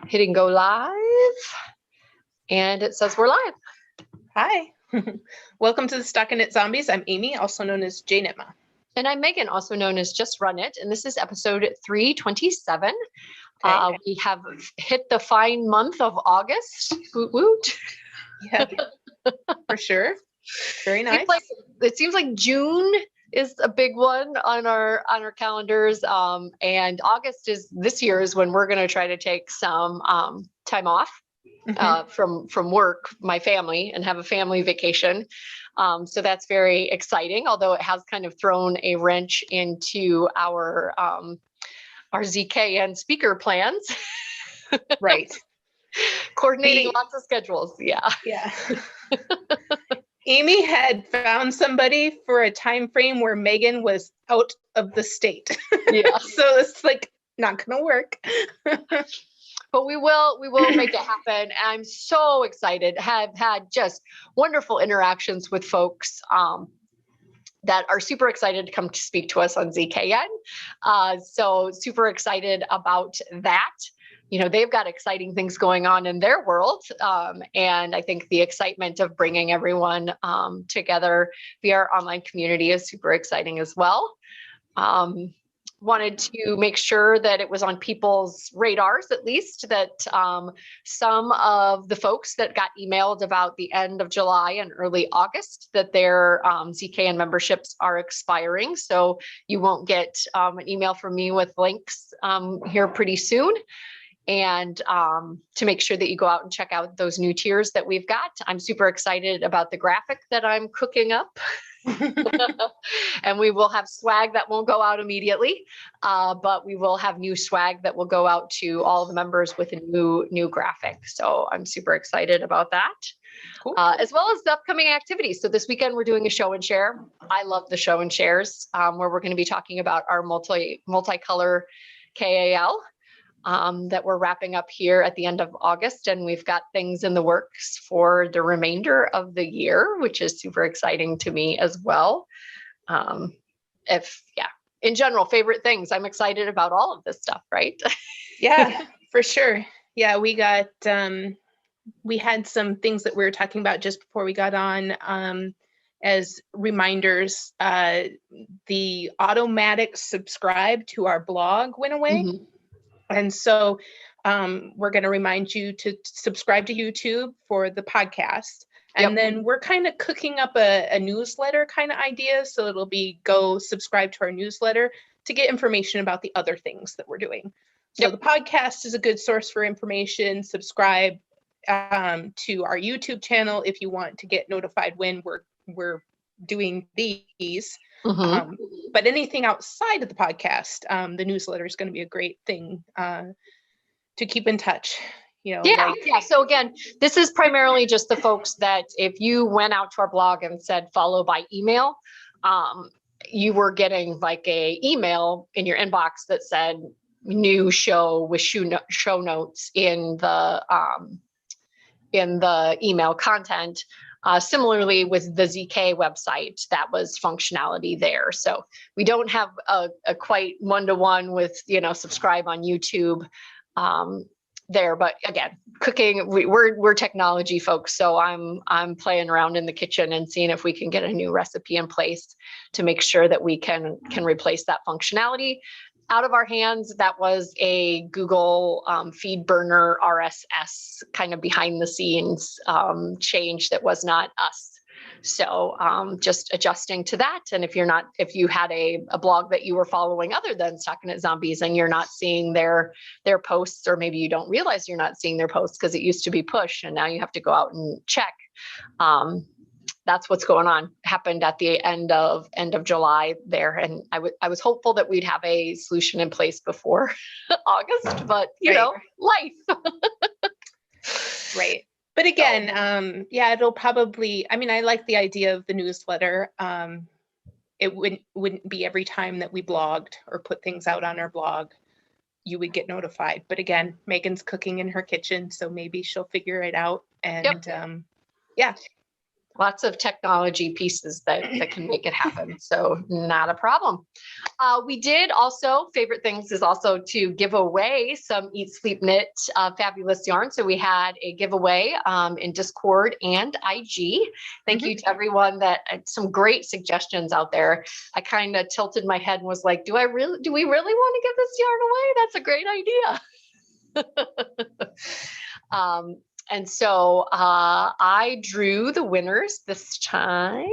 Hitting go live, and it says we're live. Hi, welcome to the StockinetteZombies. I'm Amy, also known as Jane Emma. And I'm Megan, also known as Just Run It, and this is episode 327. Okay. We have hit the fine month of August. Woot woot. Yeah, for sure. Very nice. It seems like June is a big one on our calendars, and August is this year is when we're going to try to take some time off from work, my family, and have a family vacation. So that's very exciting, although it has kind of thrown a wrench into our ZK and speaker plans. Right. Coordinating lots of schedules. Yeah. Amy had found somebody for a time frame where Megan was out of the state. Yeah. So it's like not going to work. But we will make it happen. I'm so excited. Have had just wonderful interactions with folks that are super excited to come to speak to us on ZKN. So super excited about that. You know, they've got exciting things going on in their world. And I think the excitement of bringing everyone together via our online community is super exciting as well. Wanted to make sure that it was on people's radars, at least, that some of the folks that got emailed about the end of July and early August, that their ZKN memberships are expiring. So you won't get an email from me with links here pretty soon. And to make sure that you go out and check out those new tiers that we've got. I'm super excited about the graphic that I'm cooking up. And we will have swag that won't go out immediately, but we will have new swag that will go out to all the members with a new graphic. So I'm super excited about that. Cool. As well as the upcoming activities. So this weekend we're doing a show and share. I love the show and shares where we're going to be talking about our multicolor KAL. That we're wrapping up here at the end of August, and we've got things in the works for the remainder of the year, which is super exciting to me as well. In general, favorite things. I'm excited about all of this stuff, right? Yeah, for sure. Yeah, we got, we had some things that we were talking about just before we got on as reminders. The automatic subscribe to our blog went away. Mm-hmm. And so we're going to remind you to subscribe to YouTube for the podcast. And then we're kind of cooking up a newsletter kind of idea. So it'll be go subscribe to our newsletter to get information about the other things that we're doing. So the podcast is a good source for information. Subscribe to our YouTube channel if you want to get notified when we're doing these. Mm-hmm. But anything outside of the podcast, the newsletter is going to be a great thing to keep in touch. You know, yeah. So again, this is primarily just the folks that if you went out to our blog and said follow by email, you were getting like a email in your inbox that said new show with show notes in the email content. Similarly with the ZK website, that was functionality there. So we don't have a quite one-to-one with, subscribe on YouTube there. But again, cooking, we're technology folks. So I'm playing around in the kitchen and seeing if we can get a new recipe in place to make sure that we can replace that functionality. Out of our hands, that was a Google feed burner RSS kind of behind the scenes change that was not us. So just adjusting to that. And if you had a blog that you were following other than StockinetteZombies and you're not seeing their posts, or maybe you don't realize you're not seeing their posts because it used to be push and now you have to go out and check. That's what's going on. Happened at the end of July there. And I was hopeful that we'd have a solution in place before August, but life. Right. But again, it'll probably, I like the idea of the newsletter. It wouldn't be every time that we blogged or put things out on our blog, you would get notified. But again, Megan's cooking in her kitchen, so maybe she'll figure it out. And Lots of technology pieces that can make it happen. So not a problem. We did also, favorite things is also to give away some Eat Sleep Knit fabulous yarn. So we had a giveaway in Discord and IG. Thank you to everyone that some great suggestions out there. I kind of tilted my head and was like, do we really want to give this yarn away? That's a great idea. And so I drew the winners this time.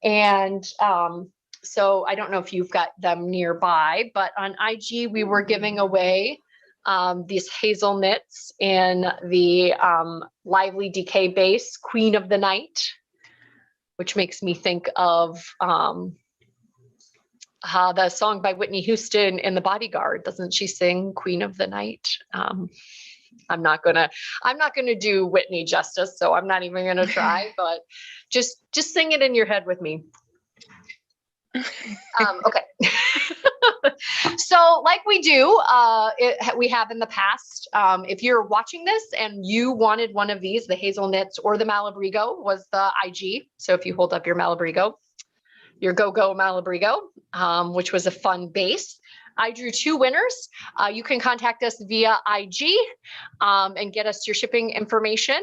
And so I don't know if you've got them nearby, but on IG, we were giving away these hazel knits in the Lively Decay base, Queen of the Night, which makes me think of the song by Whitney Houston in The Bodyguard. Doesn't she sing Queen of the Night? I'm not gonna do Whitney justice, so I'm not even gonna try, but just sing it in your head with me. Okay. So like we do, we have in the past, if you're watching this and you wanted one of these, the hazel knits or the Malabrigo was the IG. So if you hold up your Malabrigo, your Go-Go Malabrigo, which was a fun base. I drew 2 winners. You can contact us via IG and get us your shipping information.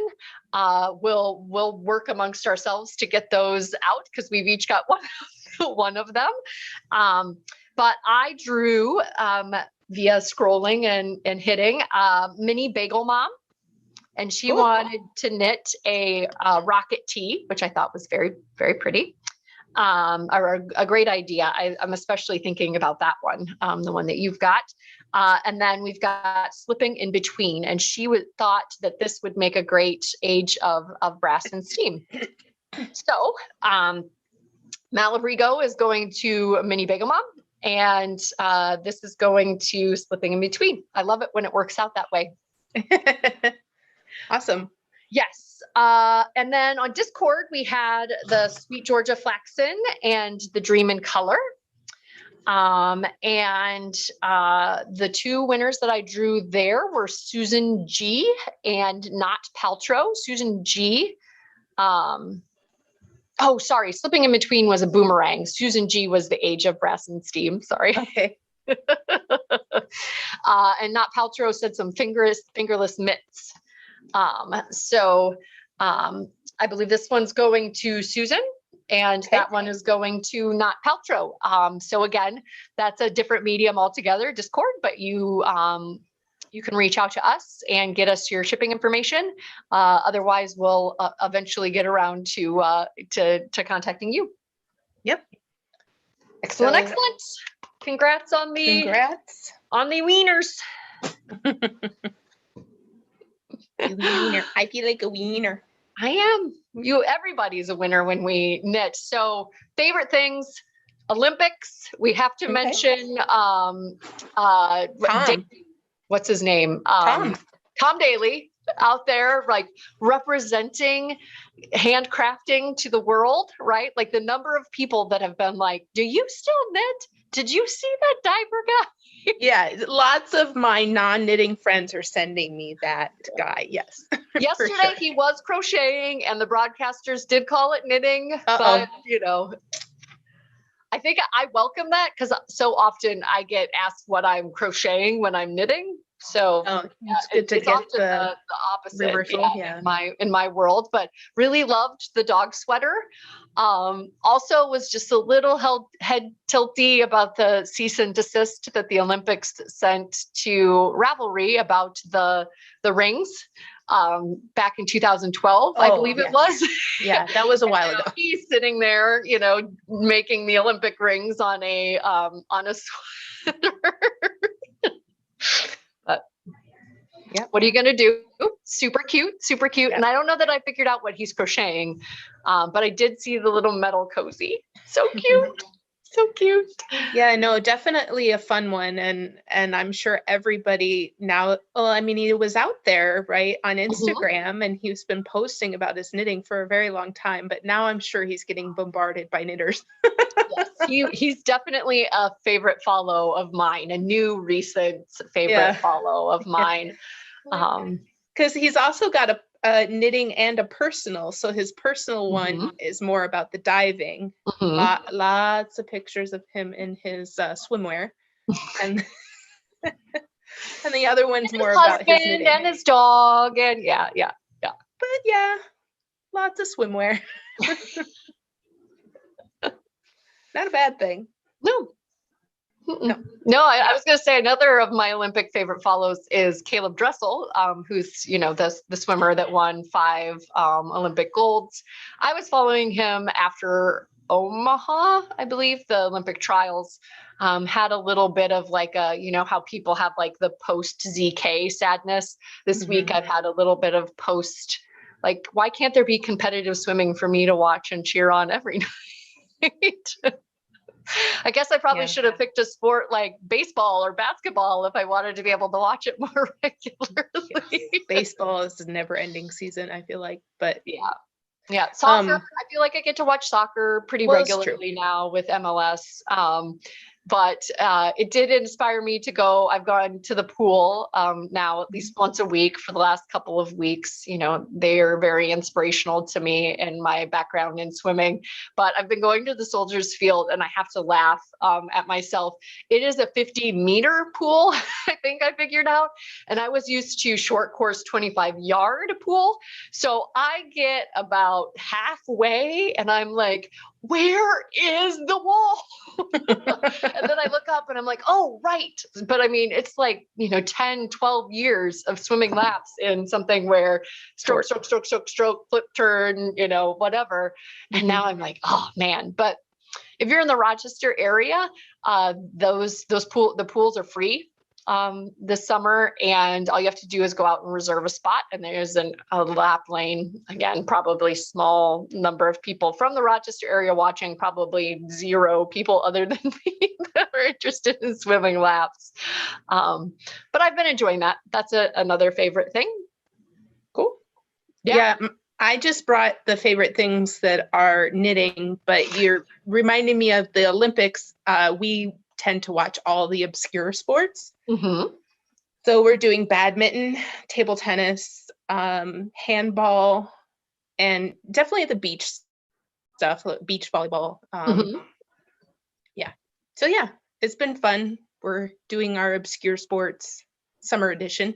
We'll work amongst ourselves to get those out because we've each got one of them. But I drew via scrolling and hitting Mini Bagel Mom. And she wanted to knit a rocket tee, which I thought was very, very pretty. Or a great idea. I'm especially thinking about that one, the one that you've got. And then we've got Slipping in Between, and she thought that this would make a great age of brass and steam. So Malabrigo is going to Mini Bagel Mom, and this is going to Slipping in Between. I love it when it works out that way. Awesome. Yes. And then on Discord, we had the Sweet Georgia Flaxen and the Dream in Color. And the 2 winners that I drew there were Susan G and Not Paltrow. Susan G. Slipping in Between was a boomerang. Susan G was the Age of Brass and Steam. Sorry. Okay. And Not Paltrow said some fingerless mitts. I believe this one's going to Susan, and that one is going to Not Paltrow. So again, that's a different medium altogether, Discord, but you can reach out to us and get us your shipping information. Otherwise, we'll eventually get around to contacting you. Yep. Excellent. Congrats on the wieners. Wiener. I feel like a wiener. I am. Everybody's a winner when we knit. So favorite things, Olympics. We have to mention Tom. What's his name? Tom Daley out there, like representing handcrafting to the world, right? Like the number of people that have been like, do you still knit? Did you see that diaper guy? Yeah, lots of my non-knitting friends are sending me that guy. Yes. Yesterday sure. He was crocheting, and the broadcasters did call it knitting. But I think I welcome that because so often I get asked what I'm crocheting when I'm knitting. So it's good to get the opposite reversal, in my world, but really loved the dog sweater. Also was just a little head tilty about the cease and desist that the Olympics sent to Ravelry about the rings back in 2012, I believe it was. Yeah, that was a while ago. He's sitting there, making the Olympic rings on a sweater. Yeah. What are you going to do? Super cute. Yeah. And I don't know that I figured out what he's crocheting, but I did see the little metal cozy. So cute. So cute. Yeah, no, definitely a fun one. And I'm sure everybody now, he was out there, right, on Instagram, and he's been posting about his knitting for a very long time, but now I'm sure he's getting bombarded by knitters. Yes, he's definitely a favorite follow of mine, a new recent favorite follow of mine. Because he's also got knitting and a personal. So his personal one is more about the diving. Lots of pictures of him in his swimwear, and and the other one's more about his knitting and his dog, and yeah. But yeah, lots of swimwear. Not a bad thing. No. No, I was going to say another of my Olympic favorite follows is Caleb Dressel, who's, the swimmer that won 5 Olympic golds. I was following him after Omaha, I believe, the Olympic trials. Had a little bit of like how people have like the post ZK sadness. This week I've had a little bit of post, like, why can't there be competitive swimming for me to watch and cheer on every night? I guess I probably should have picked a sport like baseball or basketball if I wanted to be able to watch it more regularly. Yes. Baseball is a never-ending season, I feel like, but yeah. Soccer, I feel like I get to watch soccer pretty regularly now with MLS. But it did inspire me to go. I've gone to the pool now at least once a week for the last couple of weeks. They are very inspirational to me and my background in swimming. But I've been going to the Soldiers Field, and I have to laugh at myself. It is a 50-meter pool, I think I figured out. And I was used to short course 25-yard pool. So I get about halfway and I'm like, where is the wall? And then I look up and I'm like, oh, right. But I mean, it's like, 10, 12 years of swimming laps in something where stroke, flip, turn, whatever. And now I'm like, oh man. But if you're in the Rochester area, the pools are free this summer, and all you have to do is go out and reserve a spot, and there's a lap lane. Again, probably small number of people from the Rochester area watching, probably 0 people other than me that are interested in swimming laps. But I've been enjoying that. That's another favorite thing. Cool. Yeah. I just brought the favorite things that are knitting, but you're reminding me of the Olympics. We tend to watch all the obscure sports. So we're doing badminton, table tennis, handball, and definitely the beach stuff, beach volleyball. Yeah. So yeah, it's been fun. We're doing our obscure sports summer edition.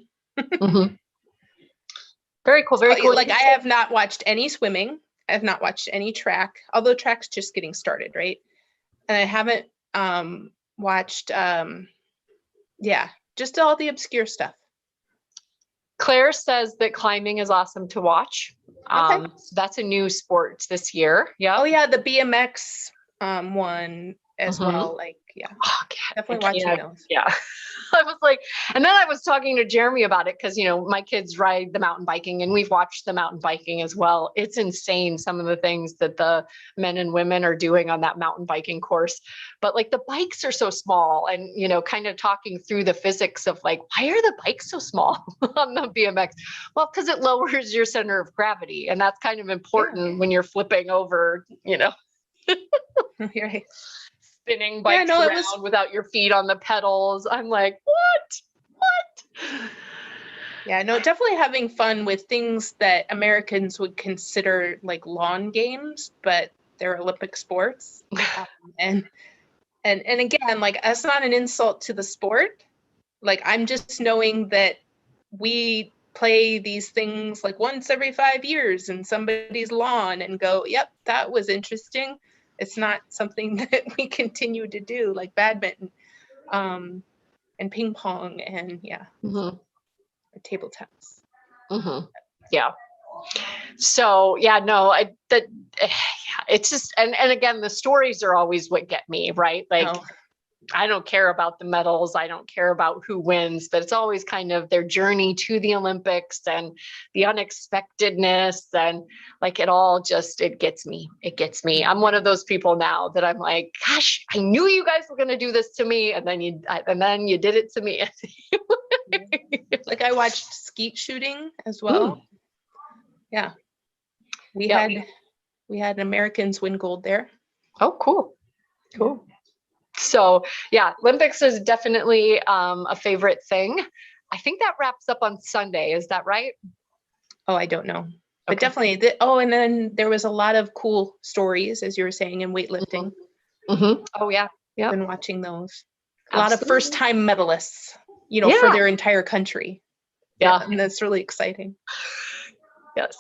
Very cool. Very cool. Like, I have not watched any swimming. I have not watched any track, although track's just getting started, right? And I haven't watched just all the obscure stuff. Claire says that climbing is awesome to watch. So that's a new sport this year. Yeah. Oh yeah, the BMX one as well. Like, definitely watching those. Yeah. I was like, and then I was talking to Jeremy about it because, my kids ride the mountain biking, and we've watched the mountain biking as well. It's insane, some of the things that the men and women are doing on that mountain biking course. But like the bikes are so small, and, kind of talking through the physics of like, why are the bikes so small on the BMX? Well, because it lowers your center of gravity. And that's kind of important when you're flipping over, Right. Spinning bikes around without your feet on the pedals. I'm like, what? Yeah, no, definitely having fun with things that Americans would consider like lawn games, but they're Olympic sports. And again, like, that's not an insult to the sport. Like, I'm just knowing that we play these things like once every 5 years in somebody's lawn and go, yep, that was interesting. It's not something that we continue to do, like badminton and ping pong and table tennis. Yeah. So it's just, and again, the stories are always what get me, right? Like, I don't care about the medals. I don't care about who wins, but it's always kind of their journey to the Olympics and the unexpectedness, and like it all just, it gets me. It gets me. I'm one of those people now that I'm like, gosh, I knew you guys were going to do this to me. And then you did it to me. Like, I watched skeet shooting as well. Yeah. We had Americans win gold there. Oh, cool. Cool. So yeah, Olympics is definitely a favorite thing. I think that wraps up on Sunday. Is that right? Oh, I don't know. But Okay. definitely, and then there was a lot of cool stories, as you were saying, in weightlifting. Oh, yeah. Yeah. Been watching those. A lot of Absolutely. first-time medalists, for Yeah. their entire country. Yeah. And that's really exciting. Yes.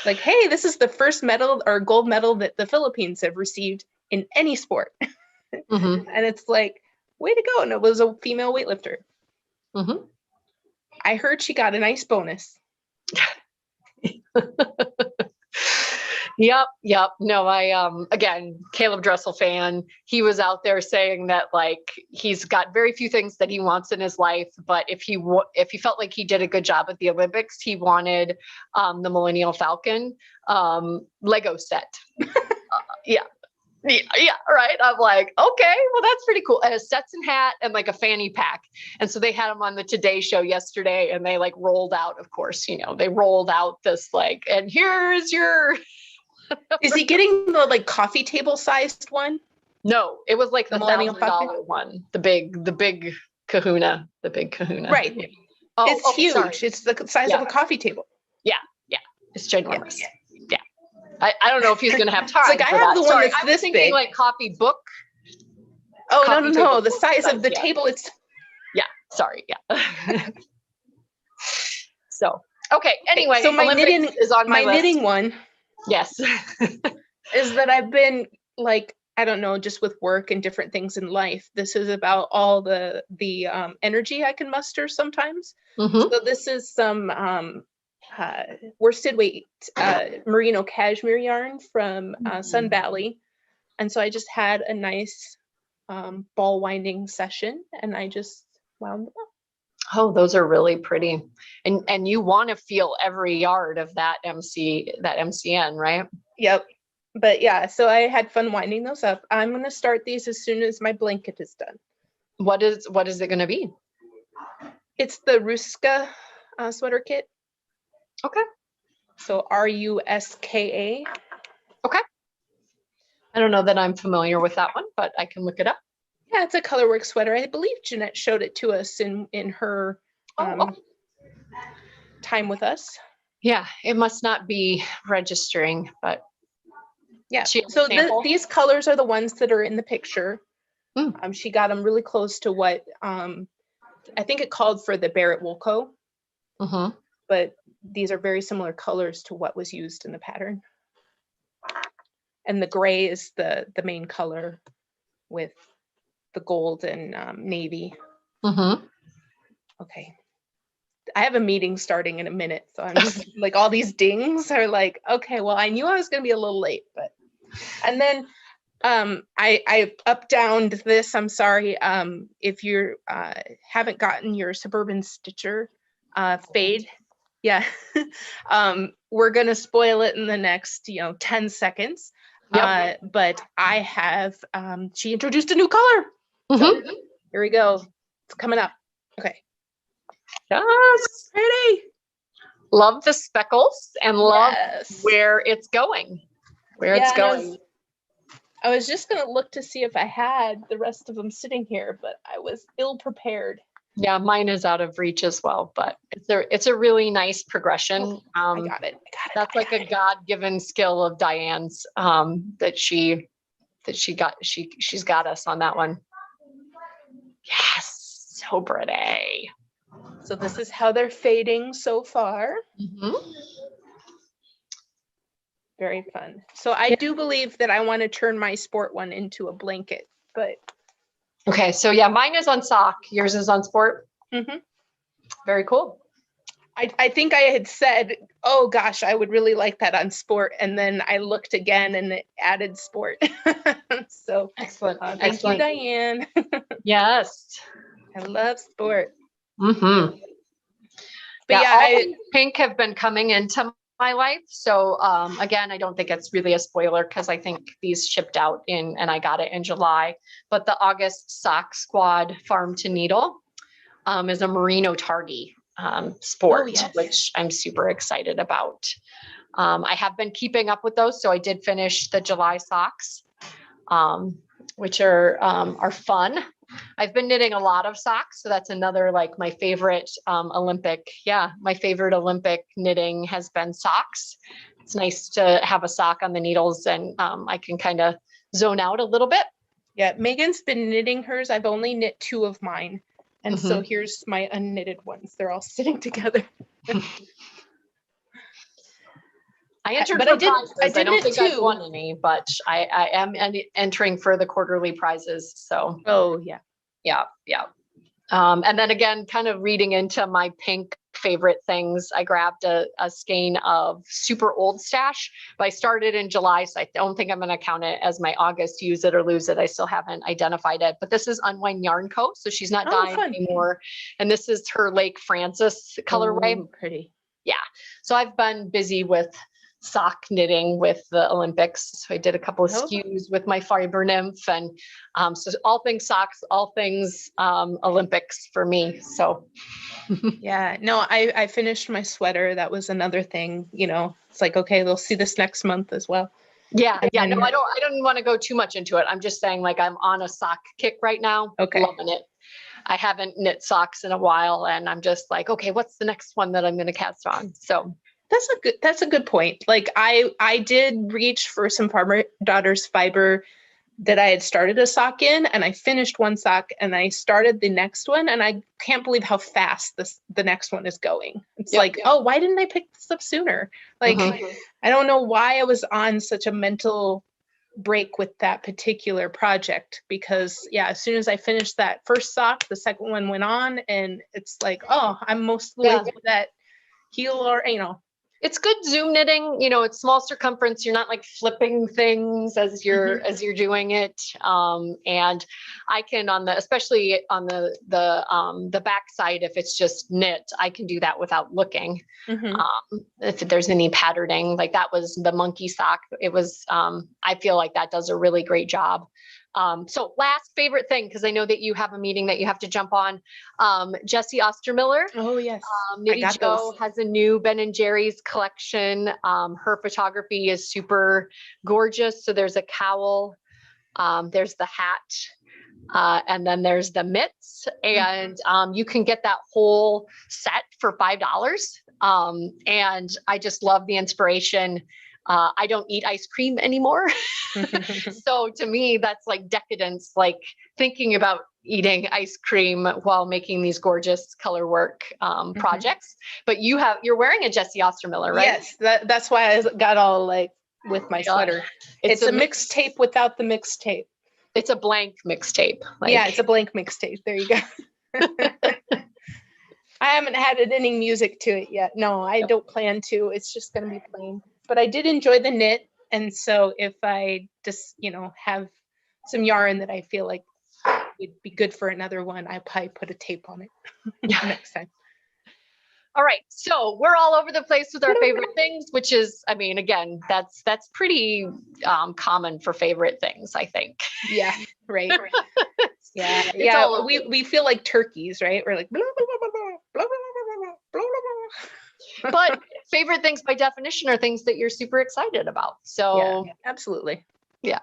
Like, hey, this is the first medal or gold medal that the Philippines have received in any sport. And it's like, way to go. And it was a female weightlifter. I heard she got a nice bonus. Yep. No, again, Caleb Dressel fan. He was out there saying that like he's got very few things that he wants in his life, but if he felt like he did a good job at the Olympics, he wanted the Millennial Falcon Lego set. Yeah, right. I'm like, okay, well, that's pretty cool. And a Stetson hat and like a fanny pack. And so they had him on the Today Show yesterday, and they like rolled out, of course, they rolled out this like, and here's your. Is he getting the like coffee table sized one? No, it was like the Millennial $1,000 one, the big kahuna, Right. Oh, it's huge. Sorry. It's the size of a coffee table. Yeah. It's ginormous. Yeah. I don't know if he's going to have time. It's like, I have the one that's this thinking big. like coffee book. Oh, no. The size of the table. It's. Yeah. Sorry. Yeah. So, okay. Anyway, so my Olympics knitting is on my list. knitting one. Yes. Is that I've been like, I don't know, just with work and different things in life. This is about all the energy I can muster sometimes. So this is some worsted weight merino cashmere yarn from Sun Valley. And so I just had a nice ball winding session, and I just wound them up. Oh, those are really pretty. And you want to feel every yard of that MCN, right? Yep. But yeah, so I had fun winding those up. I'm going to start these as soon as my blanket is done. What is it going to be? It's the Ruska Sweater Kit. Okay. So Ruska. Okay. I don't know that I'm familiar with that one, but I can look it up. Yeah, it's a colorwork sweater. I believe Jeanette showed it to us in her time with us. Yeah, it must not be registering, but yeah. So these colors are the ones that are in the picture. She got them really close to what I think it called for the Barrett Woolco. But these are very similar colors to what was used in the pattern. And the gray is the main color with the gold and navy. Okay. I have a meeting starting in a minute, so I'm just like, all these dings are like, okay, well, I knew I was going to be a little late, but, and then I up-downed this. I'm sorry. If you haven't gotten your Suburban Stitcher fade, yeah, we're going to spoil it in the next, 10 seconds. But I have, she introduced a new color. So here we go. It's coming up. Okay. Yes. Pretty. Love the speckles and love where it's going. I was just going to look to see if I had the rest of them sitting here, but I was ill prepared. Yeah, mine is out of reach as well, but it's a really nice progression. I got it. That's like a God-given skill of Diane's that she's got us on that one. Yes, so pretty. So this is how they're fading so far. Very fun. So I do believe that I want to turn my sport one into a blanket, but. Okay, so yeah, mine is on sock. Yours is on sport. Very cool. I think I had said, oh gosh, I would really like that on sport, and then I looked again and it added sport. So excellent. Thank you, Diane. Yes, I love sport. But yeah, pink have been coming into my life. So again, I don't think it's really a spoiler because I think these shipped out and I got it in July. But the August Sock Squad Farm to Needle is a merino tardy sport, which I'm super excited about. I have been keeping up with those. So I did finish the July socks, which are fun. I've been knitting a lot of socks. So that's another like my favorite Olympic. Yeah, my favorite Olympic knitting has been socks. It's nice to have a sock on the needles and I can kind of zone out a little bit. Yeah, Megan's been knitting hers. I've only knit 2 of mine. And so here's my unknitted ones. They're all sitting together. I entered but for I did, prizes. I did I don't knit think 2. I've won any, but I am entering for the quarterly prizes. So. Oh, yeah. Yeah. Yeah. And then again, kind of reading into my pink favorite things, I grabbed a skein of super old stash, but I started in July, so I don't think I'm going to count it as my August use it or lose it. I still haven't identified it, but this is Unwind Yarn Co. So she's not dying anymore. And this is her Lake Francis colorway. Oh, pretty. Yeah. So I've been busy with sock knitting with the Olympics. So I did a couple of SKUs with my fiber nymph and so all things socks, all things Olympics for me. So yeah, no, I finished my sweater. That was another thing, you know, it's like, okay, they'll see this next month as well. Yeah. Yeah. No, I don't want to go too much into it. I'm just saying like I'm on a sock kick right now. Okay. Loving it. I haven't knit socks in a while and I'm just like, okay, what's the next one that I'm going to cast on? So that's a good point. Like I did reach for some Farmer Daughters fiber that I had started a sock in, and I finished one sock and I started the next one, and I can't believe how fast the next one is going. It's oh, why didn't I pick this up sooner? Like I don't know why I was on such a mental break with that particular project, because yeah, as soon as I finished that first sock, the second one went on, and it's like, oh, I'm most of the way through that heel, or you know. It's good Zoom knitting, you know, it's small circumference. You're not like flipping things as you're doing it. And I can especially on the back side, if it's just knit, I can do that without looking. If there's any patterning, like that was the monkey sock. It was, I feel like that does a really great job. So last favorite thing, because I know that you have a meeting that you have to jump on. Jessie Ostermiller. Oh yes. Knitty Joe has a new Ben & Jerry's collection. Her photography is super gorgeous. So there's a cowl, there's the hat, and then there's the mitts, and you can get that whole set for $5. And I just love the inspiration. I don't eat ice cream anymore. So to me, that's like decadence, like thinking about eating ice cream while making these gorgeous color work projects. But you're wearing a Jessie Ostermiller, right? Yes, that's why I got all like with my sweater. It's a mixtape without the mixtape. It's a blank mixtape. Yeah, it's a blank mixtape. There you go. I haven't added any music to it yet. No, I don't plan to. It's just going to be plain. But I did enjoy the knit. And so if I just, you know, have some yarn that I feel like would be good for another one, I probably put a tape on it next time. All right. So we're all over the place with our favorite things, which is, I mean, again, that's pretty common for favorite things, I think. Yeah. Right. Yeah. Yeah. We feel like turkeys, right? We're like, blah, blah, blah, blah, blah, blah, blah, blah, blah. But favorite things by definition are things that you're super excited about. So yeah, absolutely. Yeah.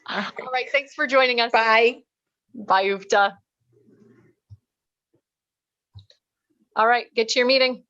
All right. Thanks for joining us. Bye. Bye, Ufta. All right. Get to your meeting.